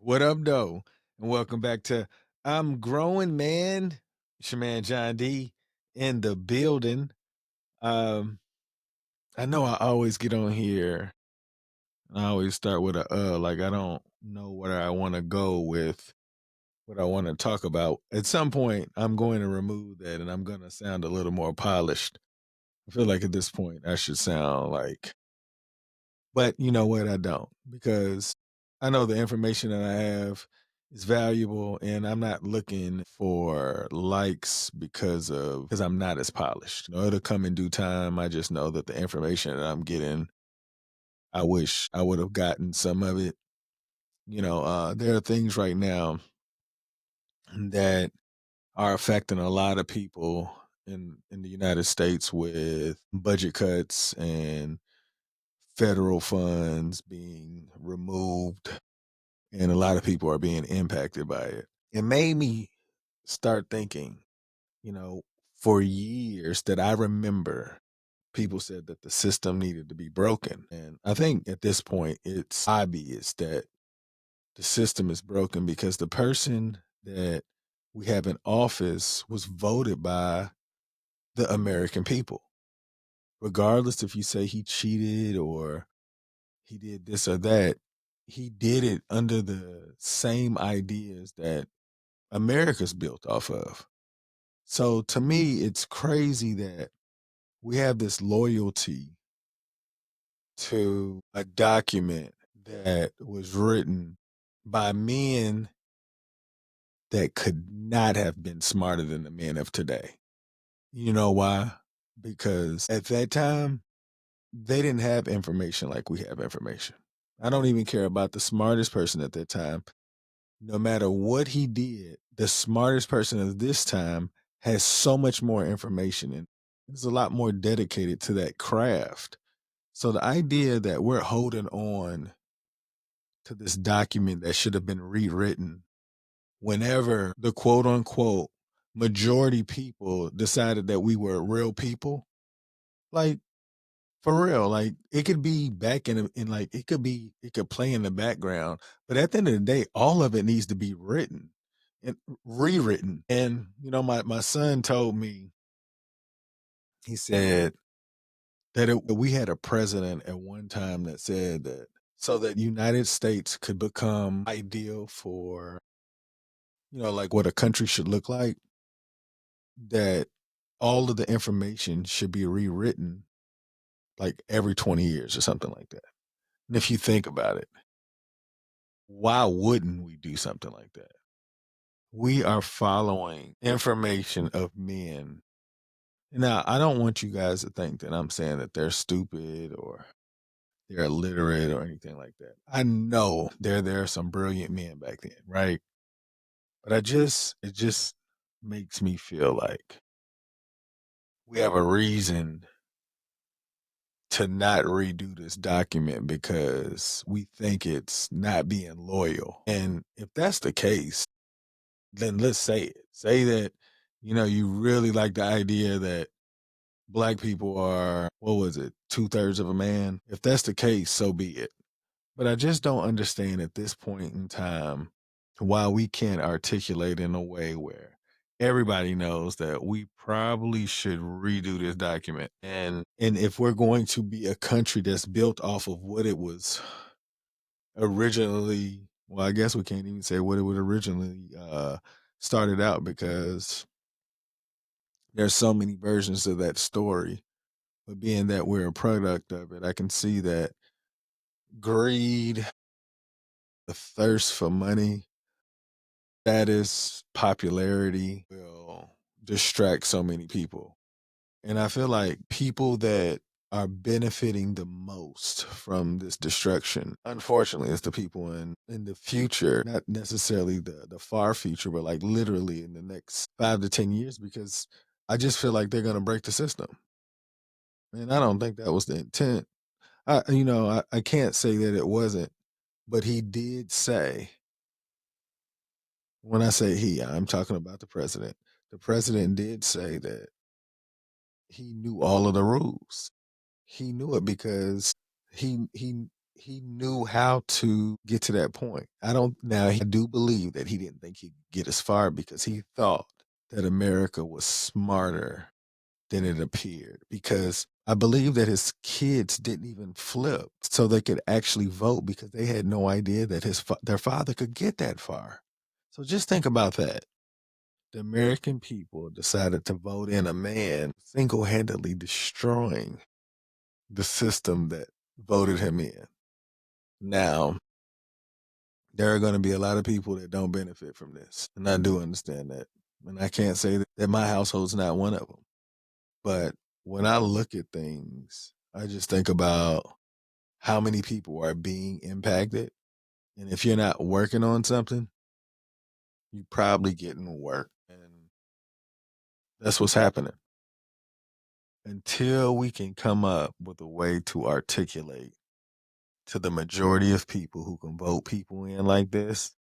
What up, though? And welcome back to I'm Growing Man. It's your man John D in the building. Um, I know I always get on here. I always start with a like I don't know where I want to go with what I want to talk about. At some point, I'm going to remove that and I'm gonna sound a little more polished. I feel like at this point I should sound like, but you know what? I don't, because I know the information that I have is valuable and I'm not looking for likes because I'm not as polished. It'll come in due time. I just know that the information that I'm getting, I wish I would have gotten some of it. There are things right now that are affecting a lot of people in the United States with budget cuts and federal funds being removed, and a lot of people are being impacted by it. It made me start thinking, you know, for years that I remember, people said that the system needed to be broken. And I think at this point, it's obvious that the system is broken because the person that we have in office was voted by the American people. Regardless if you say he cheated or he did this or that, he did it under the same ideas that America's built off of. So to me, it's crazy that we have this loyalty to a document that was written by men that could not have been smarter than the men of today. You know why? Because at that time, they didn't have information like we have information. I don't even care about the smartest person at that time. No matter what he did, the smartest person at this time has so much more information and is a lot more dedicated to that craft. So the idea that we're holding on to this document that should have been rewritten whenever the quote unquote majority people decided that we were real people, like, for real, like it could be back in like it could play in the background, but at the end of the day, all of it needs to be written and rewritten. And my son told me, he said that we had a president at one time that said that so that United States could become ideal for like what a country should look like, that all of the information should be rewritten like every 20 years or something like that. And if you think about it, why wouldn't we do something like that? We are following information of men. Now, I don't want you guys to think that I'm saying that they're stupid or they're illiterate or anything like that. I know there are some brilliant men back then, right? But it just makes me feel like we have a reason to not redo this document because we think it's not being loyal. And if that's the case, then let's say it. Say that, you really like the idea that black people are, what was it, two-thirds of a man? If that's the case, so be it. But I just don't understand at this point in time why we can't articulate in a way where everybody knows that we probably should redo this document. And if we're going to be a country that's built off of what it was originally, well, I guess we can't even say what it would originally started out, because there's so many versions of that story. But being that we're a product of it, I can see that greed, the thirst for money, status, popularity will distract so many people. And I feel like people that are benefiting the most from this destruction, unfortunately, is the people in the future, not necessarily the far future, but like literally in the next 5 to 10 years, because I just feel like they're gonna break the system. And I don't think that was the intent. I can't say that it wasn't, but he did say, when I say he, I'm talking about the president. The president did say that he knew all of the rules. He knew it because he he knew how to get to that point. I do believe that he didn't think he'd get as far because he thought that America was smarter than it appeared. Because I believe that his kids didn't even flip so they could actually vote because they had no idea that their father could get that far. So just think about that. The American people decided to vote in a man single handedly destroying the system that voted him in. Now, there are going to be a lot of people that don't benefit from this. And I do understand that. And I can't say that my household's not one of them. But when I look at things, I just think about how many people are being impacted. And if you're not working on something, you're probably getting work. And that's what's happening. Until we can come up with a way to articulate to the majority of people who can vote people in like this,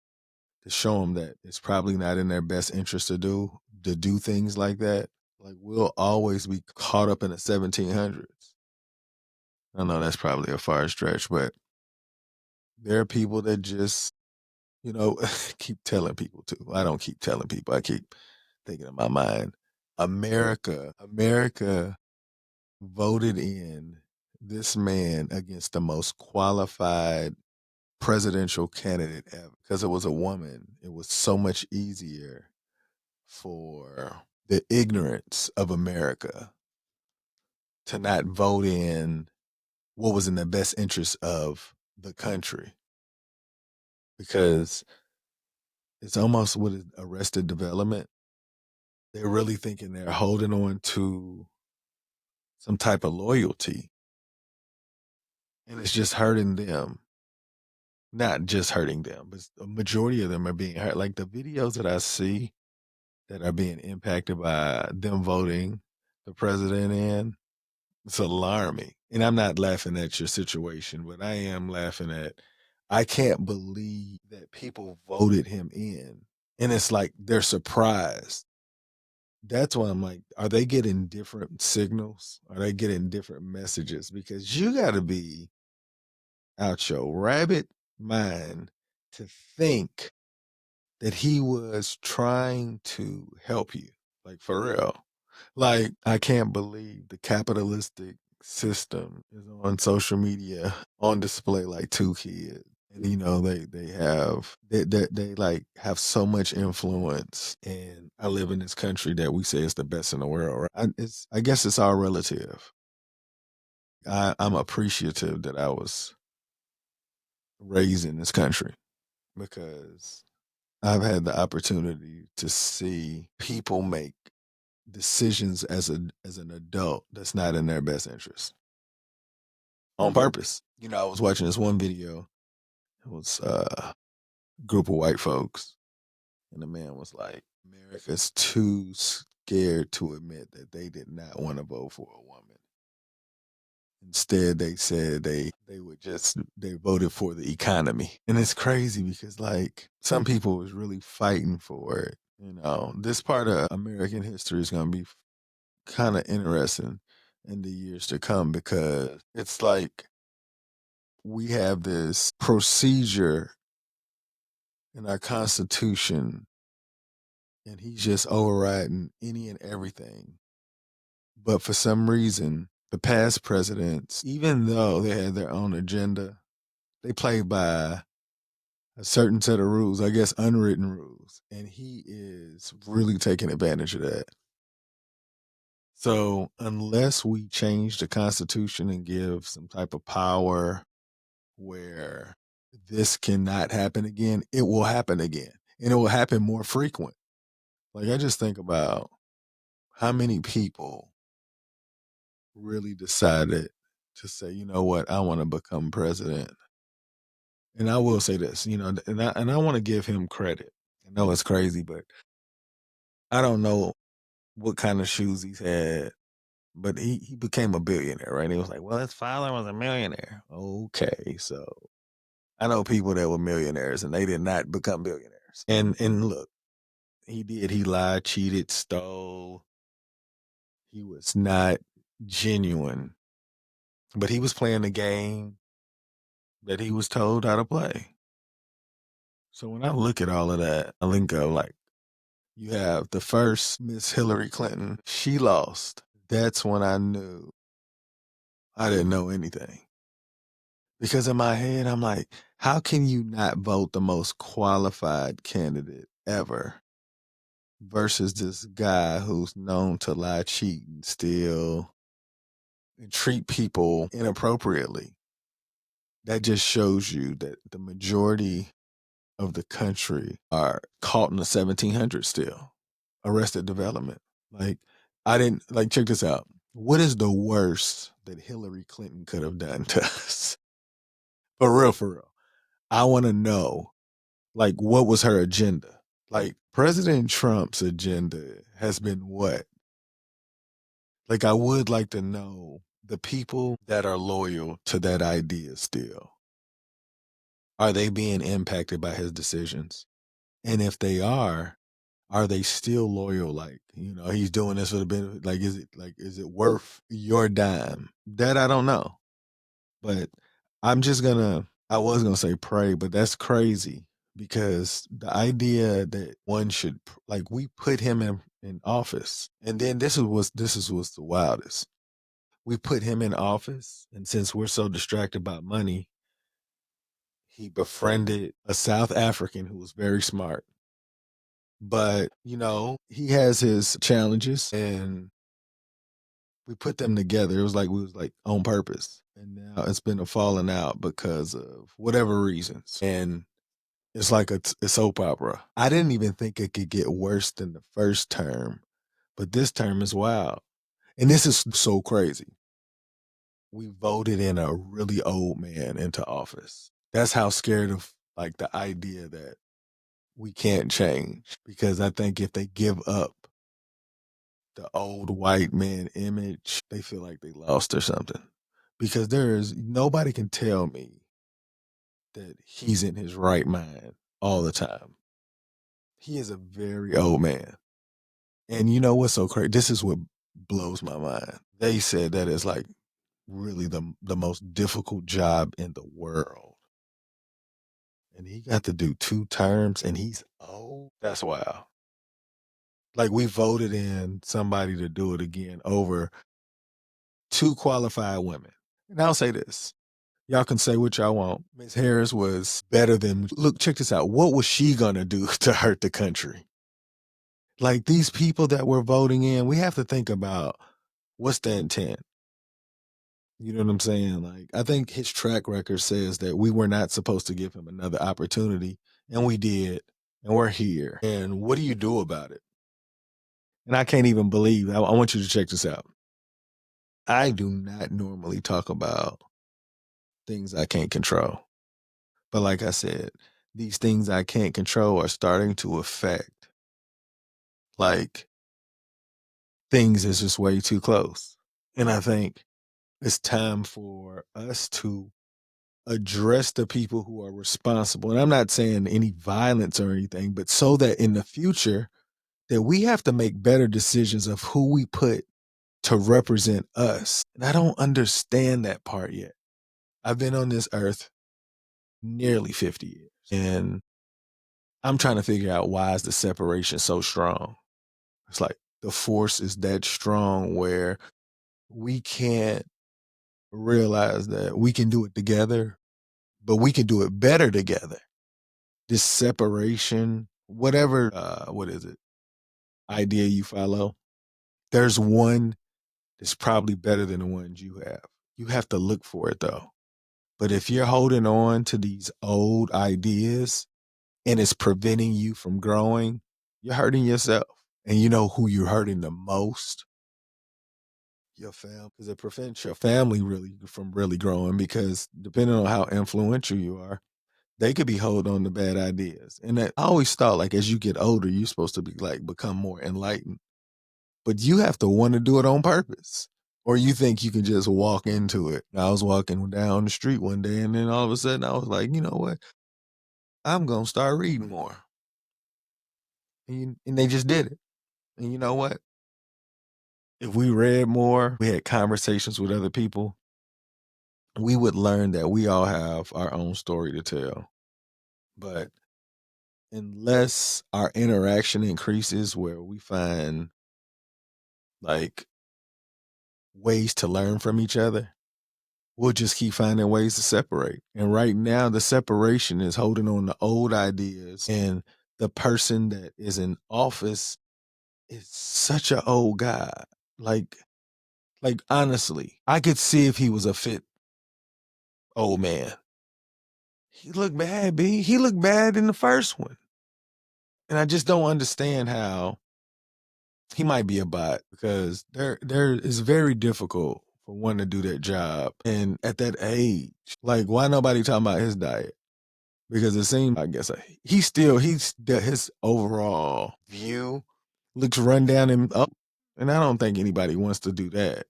to show them that it's probably not in their best interest to do things like that. Like we'll always be caught up in the 1700s. I know that's probably a far stretch, but there are people that just, you know, keep telling people to. I don't keep telling people. I keep thinking in my mind, America voted in this man against the most qualified presidential candidate ever because it was a woman. It was so much easier for the ignorance of America to not vote in what was in the best interest of the country because it's almost with arrested development. They're really thinking they're holding on to some type of loyalty and it's just hurting them. Not just hurting them, but a majority of them are being hurt. Like the videos that I see that are being impacted by them voting the president in, it's alarming. And I'm not laughing at your situation, but I am laughing at I can't believe that people voted him in. And it's like they're surprised. That's why I'm like, are they getting different signals? Are they getting different messages? Because you got to be out your rabbit mind to think that he was trying to help you, like for real. Like, I can't believe the capitalistic system is on social media on display like two kids. And you know, they like have so much influence. And I live in this country that we say is the best in the world, right? I guess it's all relative. I'm appreciative that I was raised in this country because I've had the opportunity to see people make decisions as an adult that's not in their best interest on purpose. You know, I was watching this one video. It was a group of white folks, and the man was like, "America's too scared to admit that they did not want to vote for a woman. Instead, they said they voted for the economy." And it's crazy because like some people was really fighting for it. You know, this part of American history is going to be kind of interesting in the years to come because it's like we have this procedure in our constitution and he's just overriding any and everything. But for some reason, the past presidents, even though they had their own agenda, they played by a certain set of rules, I guess unwritten rules. And he is really taking advantage of that. So unless we change the Constitution and give some type of power where this cannot happen again, it will happen again. And it will happen more frequent. Like I just think about how many people really decided to say, you know what, I want to become president. And I will say this, you know, and I want to give him credit. I know it's crazy, but I don't know what kind of shoes he's had, but he became a billionaire, right? And he was like, well, his father was a millionaire. Okay, so I know people that were millionaires and they did not become billionaires. And look, he did. He lied, cheated, stole. He was not genuine, but he was playing the game that he was told how to play. So when I look at all of that, I lingo like you have the first Miss Hillary Clinton, she lost. That's when I knew I didn't know anything. Because in my head, I'm like, how can you not vote the most qualified candidate ever versus this guy who's known to lie, cheat, and steal and treat people inappropriately? That just shows you that the majority of the country are caught in the 1700s still, arrested development. Like, I didn't, like, check this out. What is the worst that Hillary Clinton could have done to us? For real, for real. I want to know, like, what was her agenda? Like, President Trump's agenda has been what? Like, I would like to know the people that are loyal to that idea still. Are they being impacted by his decisions? And if they are they still loyal? Like, he's doing this for the benefit. Is it worth your dime? That I don't know. But I was gonna say pray, but that's crazy because the idea that one should like we put him in office, and then this is what's the wildest. We put him in office, and since we're so distracted by money, he befriended a South African who was very smart. But he has his challenges, and we put them together. It was like we was like on purpose. And now it's been a falling out because of whatever reasons. And it's like a soap opera. I didn't even think it could get worse than the first term, but this term is wild. And this is so crazy. We voted in a really old man into office. That's how scared of like the idea that we can't change. Because I think if they give up the old white man image, they feel like they lost or something. Because there is nobody can tell me that he's in his right mind all the time. He is a very old man. And you know what's so crazy? This is what blows my mind. They said that it's like really the most difficult job in the world. And he got to do 2 terms and he's old. That's wild. Like we voted in somebody to do it again over 2 qualified women. And I'll say this. Y'all can say what y'all want. Ms. Harris was better than look, check this out. What was she gonna do to hurt the country? Like these people that we're voting in, we have to think about what's the intent. You know what I'm saying? Like I think his track record says that we were not supposed to give him another opportunity, and we did, and we're here. And what do you do about it? And I can't even believe. I want you to check this out. I do not normally talk about things I can't control. But like I said, these things I can't control are starting to affect like things that's just way too close. And I think it's time for us to address the people who are responsible. And I'm not saying any violence or anything, but so that in the future that we have to make better decisions of who we put to represent us. And I don't understand that part yet. I've been on this earth nearly 50 years. And I'm trying to figure out why is the separation so strong. It's like the force is that strong where we can't realize that we can do it together, but we can do it better together. This separation, whatever, what is it, idea you follow, there's one that's probably better than the ones you have. You have to look for it though. But if you're holding on to these old ideas and it's preventing you from growing, you're hurting yourself. And you know who you're hurting the most? Your family, because it prevents your family really from really growing. Because depending on how influential you are, they could be holding on to bad ideas. And I always thought, like, as you get older, you're supposed to be like become more enlightened, but you have to want to do it on purpose. Or you think you can just walk into it. I was walking down the street one day, and then all of a sudden, I was like, you know what? I'm gonna start reading more. And they just did it. And you know what? If we read more, we had conversations with other people, we would learn that we all have our own story to tell. But unless our interaction increases where we find like ways to learn from each other, we'll just keep finding ways to separate. And right now, the separation is holding on to old ideas. And the person that is in office is such an old guy. Like, like honestly, I could see if he was a fit old man. He looked bad, B. He looked bad in the first one. And I just don't understand how he might be a bot because there is very difficult for one to do that job. And at that age, like why nobody talking about his diet? Because it seems, I guess, his overall view looks run down and up, and I don't think anybody wants to do that.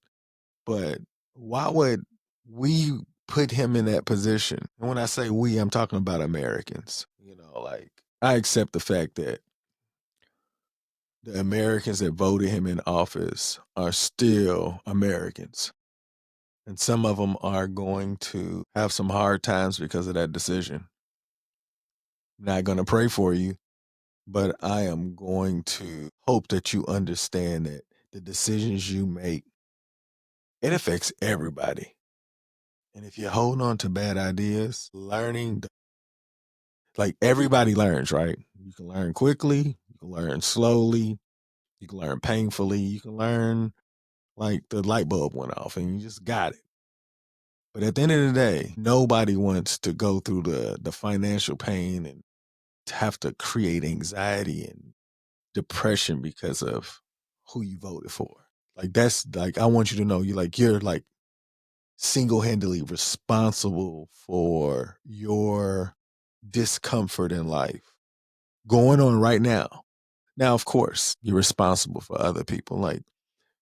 But why would we put him in that position? And when I say we, I'm talking about Americans. Like I accept the fact that the Americans that voted him in office are still Americans. And some of them are going to have some hard times because of that decision. I'm not going to pray for you, but I am going to hope that you understand that the decisions you make, it affects everybody. And if you're holding on to bad ideas, like everybody learns, right? You can learn quickly, you can learn slowly, you can learn painfully, you can learn like the light bulb went off and you just got it. But at the end of the day, nobody wants to go through the financial pain and to have to create anxiety and depression because of who you voted for. Like that's like I want you to know you're like single-handedly responsible for your discomfort in life going on right now. Now, of course, you're responsible for other people, like,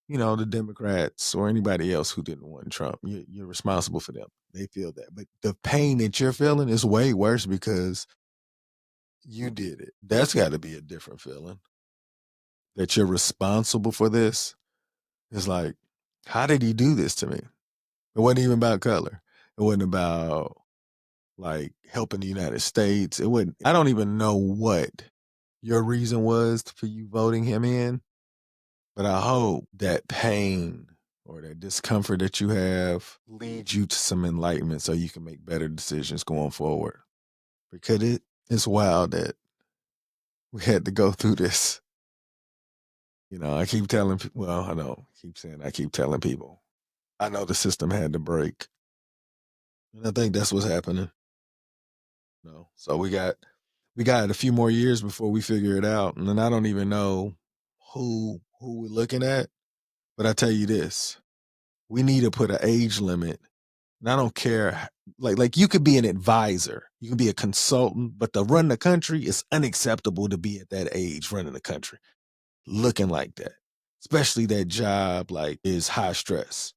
the Democrats or anybody else who didn't want Trump. You're responsible for them. They feel that. But the pain that you're feeling is way worse because you did it. That's got to be a different feeling that you're responsible for this. It's like, how did he do this to me? It wasn't even about color. It wasn't about like helping the United States. It wouldn't. I don't even know what your reason was for you voting him in, but I hope that pain or that discomfort that you have leads you to some enlightenment so you can make better decisions going forward. Because it's wild that we had to go through this. I keep telling people, well, I don't keep saying I keep telling people. I know the system had to break. And I think that's what's happening. So we got a few more years before we figure it out. And then I don't even know who we're looking at. But I tell you this, we need to put an age limit. And I don't care. Like you could be an advisor, you can be a consultant, but to run the country, it's unacceptable to be at that age running the country, looking like that. Especially that job like is high stress.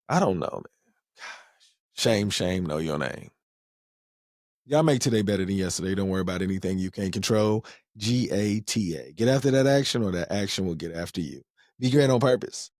I don't know, man. Shame, shame, know your name. Y'all make today better than yesterday. Don't worry about anything you can't control. GATA. Get after that action or that action will get after you. Be great on purpose.